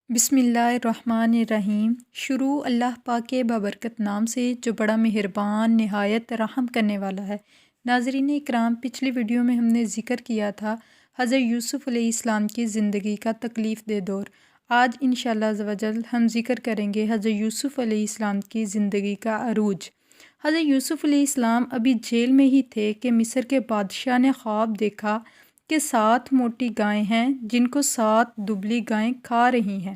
بسم اللہ الرحمن الرحیم۔ شروع اللہ پاک کے بابرکت نام سے جو بڑا مہربان نہایت رحم کرنے والا ہے۔ ناظرین اکرام، پچھلی ویڈیو میں ہم نے ذکر کیا تھا حضرت یوسف علیہ السلام کی زندگی کا تکلیف دہ دور۔ آج انشاءاللہ عز و جل ہم ذکر کریں گے حضرت یوسف علیہ السلام کی زندگی کا عروج۔ حضرت یوسف علیہ السلام ابھی جیل میں ہی تھے کہ مصر کے بادشاہ نے خواب دیکھا کہ 7 موٹی گائیں ہیں جن کو 7 دبلی گائیں کھا رہی ہیں،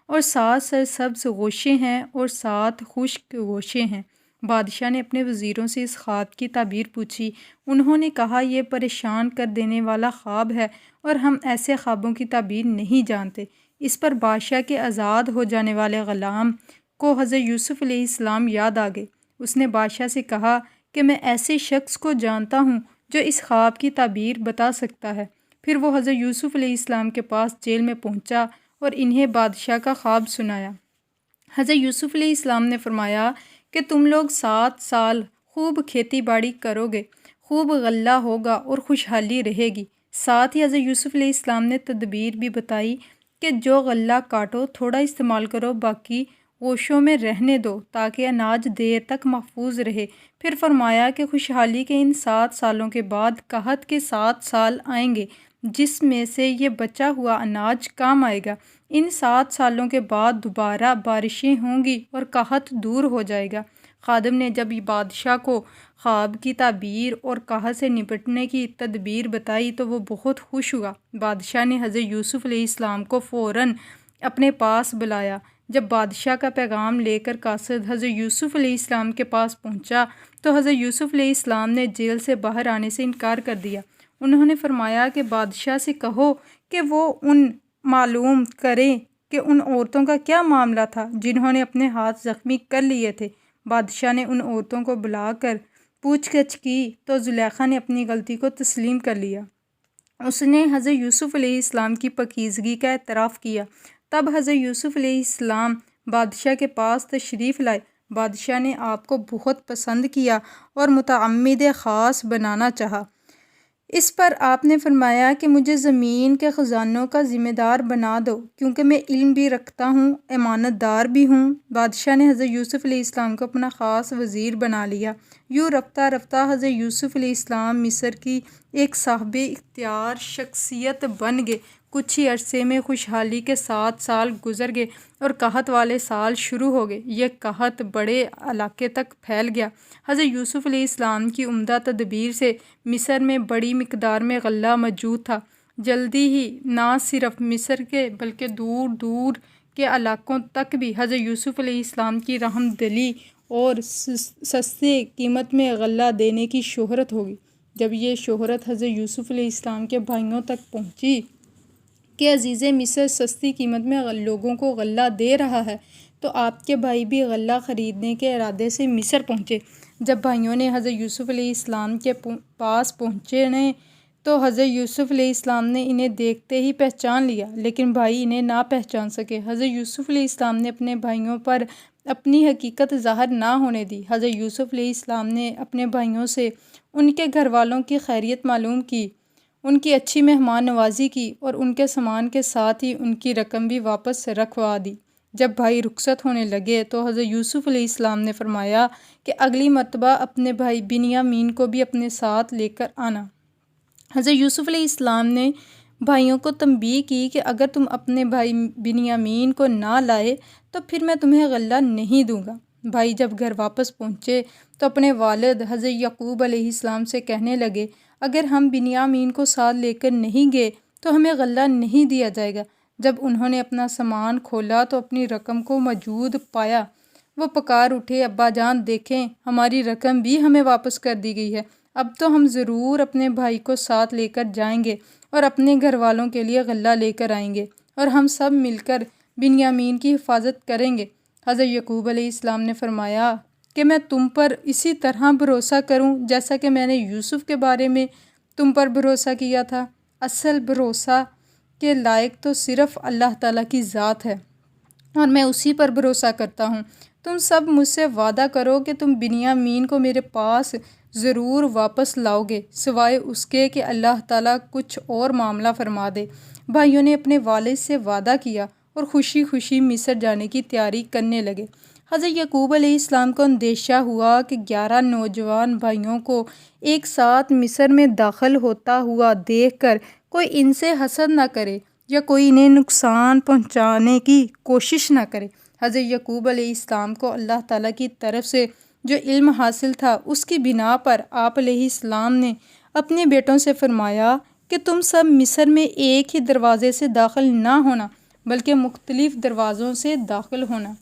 اور 7 سرسبز گوشے ہیں اور 7 خشک گوشے ہیں۔ بادشاہ نے اپنے وزیروں سے اس خواب کی تعبیر پوچھی۔ انہوں نے کہا، یہ پریشان کر دینے والا خواب ہے اور ہم ایسے خوابوں کی تعبیر نہیں جانتے۔ اس پر بادشاہ کے آزاد ہو جانے والے غلام کو حضرت یوسف علیہ السلام یاد آ گئے۔ اس نے بادشاہ سے کہا کہ میں ایسے شخص کو جانتا ہوں جو اس خواب کی تعبیر بتا سکتا ہے۔ پھر وہ حضرت یوسف علیہ السلام کے پاس جیل میں پہنچا اور انہیں بادشاہ کا خواب سنایا۔ حضرت یوسف علیہ السلام نے فرمایا کہ تم لوگ 7 سال خوب کھیتی باڑی کرو گے، خوب غلہ ہوگا اور خوشحالی رہے گی۔ ساتھ ہی حضرت یوسف علیہ السلام نے تدبیر بھی بتائی کہ جو غلہ کاٹو تھوڑا استعمال کرو، باقی گوشوں میں رہنے دو تاکہ اناج دیر تک محفوظ رہے۔ پھر فرمایا کہ خوشحالی کے ان 7 سالوں کے بعد قحط کے 7 سال آئیں گے جس میں سے یہ بچا ہوا اناج کام آئے گا۔ ان 7 سالوں کے بعد دوبارہ بارشیں ہوں گی اور قحط دور ہو جائے گا۔ خادم نے جب بادشاہ کو خواب کی تعبیر اور قحط سے نپٹنے کی تدبیر بتائی تو وہ بہت خوش ہوا۔ بادشاہ نے حضرت یوسف علیہ السلام کو فوراً اپنے پاس بلایا۔ جب بادشاہ کا پیغام لے کر قاصد حضرت یوسف علیہ السلام کے پاس پہنچا تو حضرت یوسف علیہ السلام نے جیل سے باہر آنے سے انکار کر دیا۔ انہوں نے فرمایا کہ بادشاہ سے کہو کہ وہ معلوم کریں کہ ان عورتوں کا کیا معاملہ تھا جنہوں نے اپنے ہاتھ زخمی کر لیے تھے۔ بادشاہ نے ان عورتوں کو بلا کر پوچھ گچھ کی تو زلیخا نے اپنی غلطی کو تسلیم کر لیا۔ اس نے حضرت یوسف علیہ السلام کی پاکیزگی کا اعتراف کیا۔ تب حضرت یوسف علیہ السلام بادشاہ کے پاس تشریف لائے۔ بادشاہ نے آپ کو بہت پسند کیا اور متعمد خاص بنانا چاہا۔ اس پر آپ نے فرمایا کہ مجھے زمین کے خزانوں کا ذمہ دار بنا دو، کیونکہ میں علم بھی رکھتا ہوں، امانت دار بھی ہوں۔ بادشاہ نے حضرت یوسف علیہ السلام کو اپنا خاص وزیر بنا لیا۔ یوں رفتہ رفتہ حضرت یوسف علیہ السلام مصر کی ایک صاحب اختیار شخصیت بن گئے۔ کچھ ہی عرصے میں خوشحالی کے 7 سال گزر گئے اور قحط والے سال شروع ہو گئے۔ یہ قحط بڑے علاقے تک پھیل گیا۔ حضرت یوسف علیہ السلام کی عمدہ تدبیر سے مصر میں بڑی مقدار میں غلہ موجود تھا۔ جلدی ہی نہ صرف مصر کے بلکہ دور دور کے علاقوں تک بھی حضرت یوسف علیہ السلام کی رحم دلی اور سستے قیمت میں غلہ دینے کی شہرت ہوگی۔ جب یہ شہرت حضرت یوسف علیہ السلام کے بھائیوں تک پہنچی کہ عزیز مصر سستی قیمت میں لوگوں کو غلہ دے رہا ہے تو آپ کے بھائی بھی غلہ خریدنے کے ارادے سے مصر پہنچے۔ جب بھائیوں نے حضرت یوسف علیہ السلام کے پاس پہنچے تو حضرت یوسف علیہ السلام نے انہیں دیکھتے ہی پہچان لیا، لیکن بھائی انہیں نہ پہچان سکے۔ حضرت یوسف علیہ السلام نے اپنے بھائیوں پر اپنی حقیقت ظاہر نہ ہونے دی۔ حضرت یوسف علیہ السلام نے اپنے بھائیوں سے ان کے گھر والوں کی خیریت معلوم کی، ان کی اچھی مہمان نوازی کی اور ان کے سامان کے ساتھ ہی ان کی رقم بھی واپس رکھوا دی۔ جب بھائی رخصت ہونے لگے تو حضرت یوسف علیہ السلام نے فرمایا کہ اگلی مرتبہ اپنے بھائی بنیامین کو بھی اپنے ساتھ لے کر آنا۔ حضرت یوسف علیہ السلام نے بھائیوں کو تنبیہ کی کہ اگر تم اپنے بھائی بنیامین کو نہ لائے تو پھر میں تمہیں غلہ نہیں دوں گا۔ بھائی جب گھر واپس پہنچے تو اپنے والد حضرت یعقوب علیہ السلام سے کہنے لگے، اگر ہم بنیامین کو ساتھ لے کر نہیں گئے تو ہمیں غلہ نہیں دیا جائے گا۔ جب انہوں نے اپنا سامان کھولا تو اپنی رقم کو موجود پایا۔ وہ پکار اٹھے، ابا جان دیکھیں، ہماری رقم بھی ہمیں واپس کر دی گئی ہے۔ اب تو ہم ضرور اپنے بھائی کو ساتھ لے کر جائیں گے اور اپنے گھر والوں کے لیے غلہ لے کر آئیں گے اور ہم سب مل کر بنیامین کی حفاظت کریں گے۔ حضرت یعقوب علیہ السلام نے فرمایا کہ میں تم پر اسی طرح بھروسہ کروں جیسا کہ میں نے یوسف کے بارے میں تم پر بھروسہ کیا تھا۔ اصل بھروسہ کے لائق تو صرف اللہ تعالیٰ کی ذات ہے اور میں اسی پر بھروسہ کرتا ہوں۔ تم سب مجھ سے وعدہ کرو کہ تم بنیامین کو میرے پاس ضرور واپس لاؤ گے، سوائے اس کے کہ اللہ تعالیٰ کچھ اور معاملہ فرما دے۔ بھائیوں نے اپنے والد سے وعدہ کیا اور خوشی خوشی مصر جانے کی تیاری کرنے لگے۔ حضرت یعقوب علیہ السلام کو اندیشہ ہوا کہ 11 نوجوان بھائیوں کو ایک ساتھ مصر میں داخل ہوتا ہوا دیکھ کر کوئی ان سے حسد نہ کرے یا کوئی انہیں نقصان پہنچانے کی کوشش نہ کرے۔ حضرت یعقوب علیہ السلام کو اللہ تعالیٰ کی طرف سے جو علم حاصل تھا اس کی بنا پر آپ علیہ السلام نے اپنے بیٹوں سے فرمایا کہ تم سب مصر میں ایک ہی دروازے سے داخل نہ ہونا بلکہ مختلف دروازوں سے داخل ہونا۔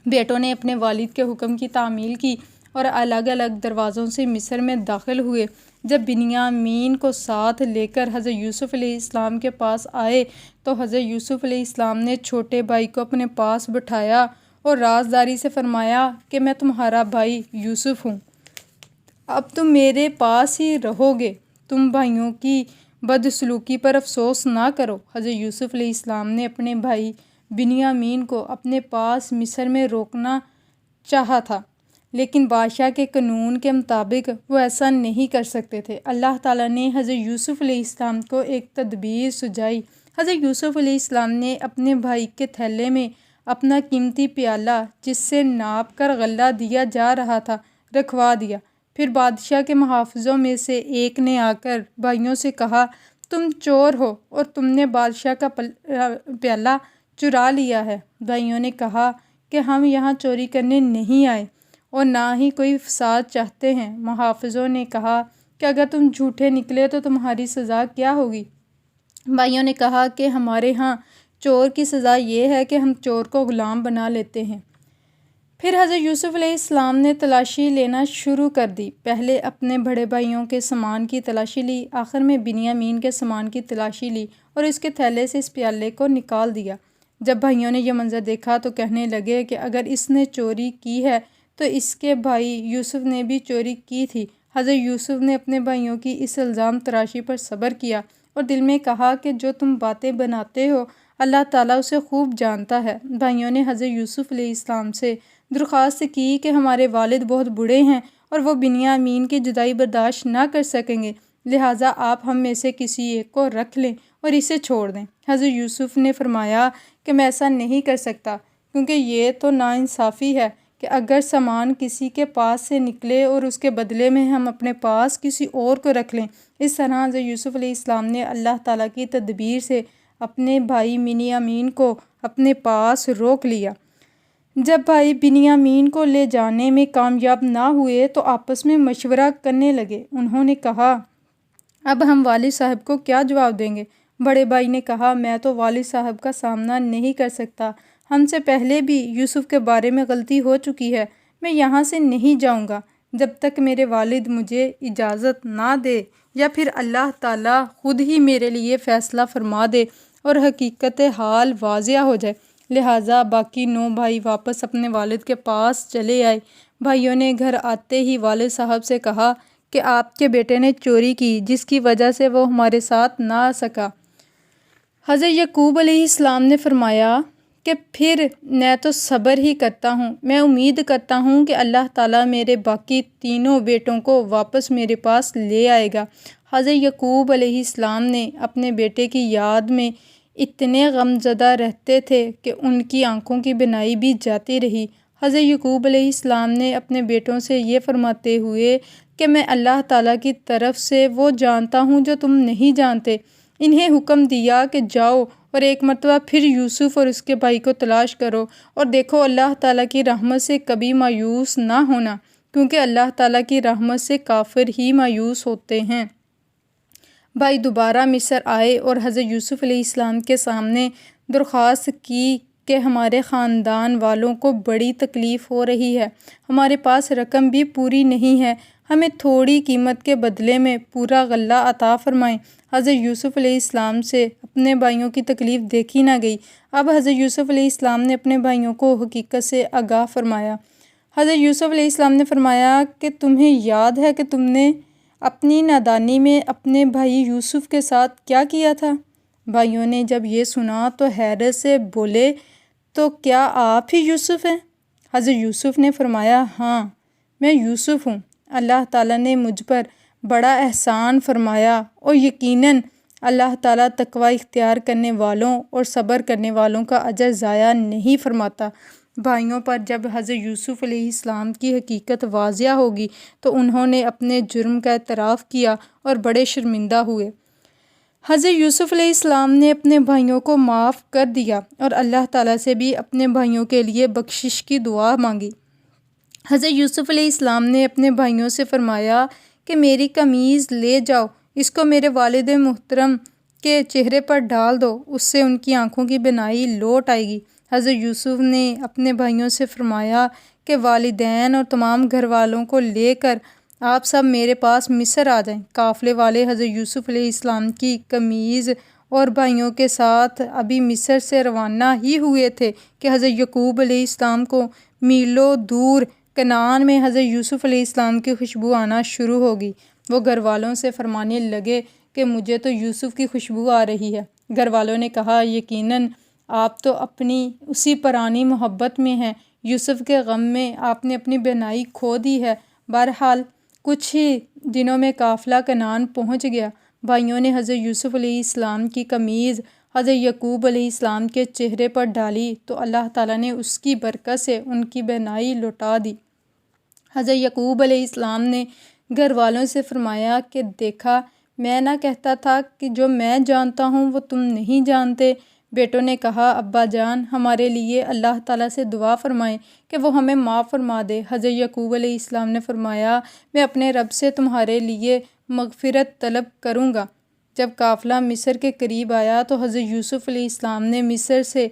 بیٹوں نے اپنے والد کے حکم کی تعمیل کی اور الگ الگ دروازوں سے مصر میں داخل ہوئے۔ جب بنیامین کو ساتھ لے کر حضرت یوسف علیہ السلام کے پاس آئے تو حضرت یوسف علیہ السلام نے چھوٹے بھائی کو اپنے پاس بٹھایا اور رازداری سے فرمایا کہ میں تمہارا بھائی یوسف ہوں، اب تم میرے پاس ہی رہو گے، تم بھائیوں کی بدسلوکی پر افسوس نہ کرو۔ حضرت یوسف علیہ السلام نے اپنے بھائی بنیامین کو اپنے پاس مصر میں روکنا چاہا تھا، لیکن بادشاہ کے قانون کے مطابق وہ ایسا نہیں کر سکتے تھے۔ اللہ تعالیٰ نے حضرت یوسف علیہ السلام کو ایک تدبیر سجائی۔ حضرت یوسف علیہ السلام نے اپنے بھائی کے تھیلے میں اپنا قیمتی پیالہ جس سے ناپ کر غلہ دیا جا رہا تھا رکھوا دیا۔ پھر بادشاہ کے محافظوں میں سے ایک نے آ کر بھائیوں سے کہا، تم چور ہو اور تم نے بادشاہ کا پیالہ چرا لیا ہے۔ بھائیوں نے کہا کہ ہم یہاں چوری کرنے نہیں آئے اور نہ ہی کوئی فساد چاہتے ہیں۔ محافظوں نے کہا کہ اگر تم جھوٹے نکلے تو تمہاری سزا کیا ہوگی؟ بھائیوں نے کہا کہ ہمارے ہاں چور کی سزا یہ ہے کہ ہم چور کو غلام بنا لیتے ہیں۔ پھر حضرت یوسف علیہ السلام نے تلاشی لینا شروع کر دی۔ پہلے اپنے بڑے بھائیوں کے سامان کی تلاشی لی، آخر میں بنیامین کے سامان کی تلاشی لی اور اس کے تھیلے سے اس پیالے کو نکال دیا۔ جب بھائیوں نے یہ منظر دیکھا تو کہنے لگے کہ اگر اس نے چوری کی ہے تو اس کے بھائی یوسف نے بھی چوری کی تھی۔ حضرت یوسف نے اپنے بھائیوں کی اس الزام تراشی پر صبر کیا اور دل میں کہا کہ جو تم باتیں بناتے ہو اللہ تعالیٰ اسے خوب جانتا ہے۔ بھائیوں نے حضرت یوسف علیہ السلام سے درخواست کی کہ ہمارے والد بہت بوڑھے ہیں اور وہ بنیامین کی جدائی برداشت نہ کر سکیں گے، لہٰذا آپ ہم میں سے کسی ایک کو رکھ لیں اور اسے چھوڑ دیں۔ حضرت یوسف نے فرمایا کہ میں ایسا نہیں کر سکتا، کیونکہ یہ تو ناانصافی ہے کہ اگر سامان کسی کے پاس سے نکلے اور اس کے بدلے میں ہم اپنے پاس کسی اور کو رکھ لیں۔ اس طرح حضرت یوسف علیہ السلام نے اللہ تعالیٰ کی تدبیر سے اپنے بھائی بنیامین کو اپنے پاس روک لیا۔ جب بھائی بنیامین کو لے جانے میں کامیاب نہ ہوئے تو آپس میں مشورہ کرنے لگے۔ انہوں نے کہا، اب ہم والد صاحب کو کیا جواب دیں گے؟ بڑے بھائی نے کہا، میں تو والد صاحب کا سامنا نہیں کر سکتا، ہم سے پہلے بھی یوسف کے بارے میں غلطی ہو چکی ہے، میں یہاں سے نہیں جاؤں گا جب تک میرے والد مجھے اجازت نہ دے یا پھر اللہ تعالیٰ خود ہی میرے لیے فیصلہ فرما دے اور حقیقت حال واضح ہو جائے۔ لہٰذا باقی 9 بھائی واپس اپنے والد کے پاس چلے آئے۔ بھائیوں نے گھر آتے ہی والد صاحب سے کہا کہ آپ کے بیٹے نے چوری کی جس کی وجہ سے وہ ہمارے ساتھ نہ آ سکا۔ حضرت یعقوب علیہ السلام نے فرمایا کہ پھر میں تو صبر ہی کرتا ہوں، میں امید کرتا ہوں کہ اللہ تعالیٰ میرے باقی 3 بیٹوں کو واپس میرے پاس لے آئے گا۔ حضرت یعقوب علیہ السلام نے اپنے بیٹے کی یاد میں اتنے غمزدہ رہتے تھے کہ ان کی آنکھوں کی بینائی بھی جاتی رہی۔ حضرت یعقوب علیہ السلام نے اپنے بیٹوں سے یہ فرماتے ہوئے کہ میں اللہ تعالیٰ کی طرف سے وہ جانتا ہوں جو تم نہیں جانتے، انہیں حکم دیا کہ جاؤ اور ایک مرتبہ پھر یوسف اور اس کے بھائی کو تلاش کرو اور دیکھو اللہ تعالیٰ کی رحمت سے کبھی مایوس نہ ہونا، کیونکہ اللہ تعالیٰ کی رحمت سے کافر ہی مایوس ہوتے ہیں۔ بھائی دوبارہ مصر آئے اور حضرت یوسف علیہ السلام کے سامنے درخواست کی کہ ہمارے خاندان والوں کو بڑی تکلیف ہو رہی ہے، ہمارے پاس رقم بھی پوری نہیں ہے، ہمیں تھوڑی قیمت کے بدلے میں پورا غلہ عطا فرمائیں۔ حضرت یوسف علیہ السلام سے اپنے بھائیوں کی تکلیف دیکھی نہ گئی۔ اب حضرت یوسف علیہ السلام نے اپنے بھائیوں کو حقیقت سے آگاہ فرمایا۔ حضرت یوسف علیہ السلام نے فرمایا کہ تمہیں یاد ہے کہ تم نے اپنی نادانی میں اپنے بھائی یوسف کے ساتھ کیا کیا تھا؟ بھائیوں نے جب یہ سنا تو حیرت سے بولے، تو کیا آپ ہی یوسف ہیں؟ حضرت یوسف نے فرمایا، ہاں میں یوسف ہوں، اللہ تعالیٰ نے مجھ پر بڑا احسان فرمایا اور یقیناً اللہ تعالیٰ تقوی اختیار کرنے والوں اور صبر کرنے والوں کا اجر ضائع نہیں فرماتا۔ بھائیوں پر جب حضرت یوسف علیہ السلام کی حقیقت واضح ہوگی تو انہوں نے اپنے جرم کا اعتراف کیا اور بڑے شرمندہ ہوئے۔ حضرت یوسف علیہ السلام نے اپنے بھائیوں کو معاف کر دیا اور اللہ تعالیٰ سے بھی اپنے بھائیوں کے لیے بخشش کی دعا مانگی۔ حضرت یوسف علیہ السلام نے اپنے بھائیوں سے فرمایا کہ میری قمیض لے جاؤ، اس کو میرے والد محترم کے چہرے پر ڈال دو، اس سے ان کی آنکھوں کی بینائی لوٹ آئے گی۔ حضرت یوسف نے اپنے بھائیوں سے فرمایا کہ والدین اور تمام گھر والوں کو لے کر آپ سب میرے پاس مصر آ جائیں۔ قافلے والے حضرت یوسف علیہ السلام کی قمیض اور بھائیوں کے ساتھ ابھی مصر سے روانہ ہی ہوئے تھے کہ حضرت یعقوب علیہ السلام کو میلوں دور کنعان میں حضرت یوسف علیہ السلام کی خوشبو آنا شروع ہوگی۔ وہ گھر والوں سے فرمانے لگے کہ مجھے تو یوسف کی خوشبو آ رہی ہے۔ گھر والوں نے کہا یقیناً آپ تو اپنی اسی پرانی محبت میں ہیں، یوسف کے غم میں آپ نے اپنی بینائی کھو دی ہے۔ بہرحال کچھ ہی دنوں میں قافلہ کنعان پہنچ گیا۔ بھائیوں نے حضرت یوسف علیہ السلام کی قمیض حضرت یعقوب علیہ السلام کے چہرے پر ڈالی تو اللہ تعالیٰ نے اس کی برکت سے ان کی بینائی لوٹا دی۔ حضرت یعقوب علیہ السلام نے گھر والوں سے فرمایا کہ دیکھا، میں نہ کہتا تھا کہ جو میں جانتا ہوں وہ تم نہیں جانتے۔ بیٹوں نے کہا ابا جان، ہمارے لیے اللہ تعالیٰ سے دعا فرمائیں کہ وہ ہمیں معاف فرما دے۔ حضرت یعقوب علیہ السلام نے فرمایا میں اپنے رب سے تمہارے لیے مغفرت طلب کروں گا۔ جب قافلہ مصر کے قریب آیا تو حضرت یوسف علیہ السلام نے مصر سے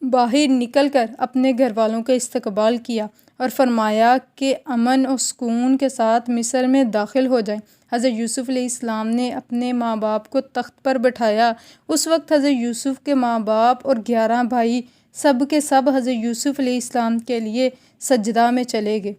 باہر نکل کر اپنے گھر والوں کا استقبال کیا اور فرمایا کہ امن و سکون کے ساتھ مصر میں داخل ہو جائیں۔ حضرت یوسف علیہ السلام نے اپنے ماں باپ کو تخت پر بٹھایا۔ اس وقت حضرت یوسف کے ماں باپ اور 11 بھائی سب کے سب حضرت یوسف علیہ السلام کے لیے سجدہ میں چلے گئے۔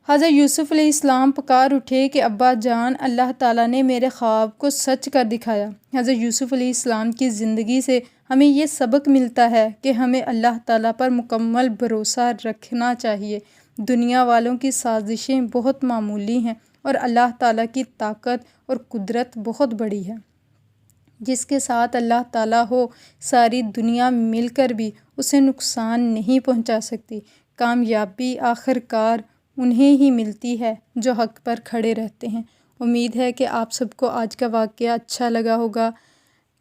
حضرت یوسف علیہ السلام پکار اٹھے کہ ابا جان، اللہ تعالیٰ نے میرے خواب کو سچ کر دکھایا۔ حضرت یوسف علیہ السلام کی زندگی سے ہمیں یہ سبق ملتا ہے کہ ہمیں اللہ تعالیٰ پر مکمل بھروسہ رکھنا چاہیے۔ دنیا والوں کی سازشیں بہت معمولی ہیں اور اللہ تعالیٰ کی طاقت اور قدرت بہت بڑی ہے۔ جس کے ساتھ اللہ تعالیٰ ہو، ساری دنیا مل کر بھی اسے نقصان نہیں پہنچا سکتی۔ کامیابی آخر کار انہیں ہی ملتی ہے جو حق پر کھڑے رہتے ہیں۔ امید ہے کہ آپ سب کو آج کا واقعہ اچھا لگا ہوگا۔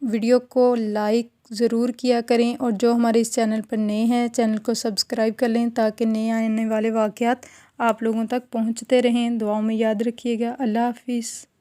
ویڈیو کو لائک ضرور کیا کریں اور جو ہمارے اس چینل پر نئے ہیں چینل کو سبسکرائب کر لیں تاکہ نئے آنے والے واقعات آپ لوگوں تک پہنچتے رہیں۔ دعاؤں میں یاد رکھیے گا۔ اللہ حافظ۔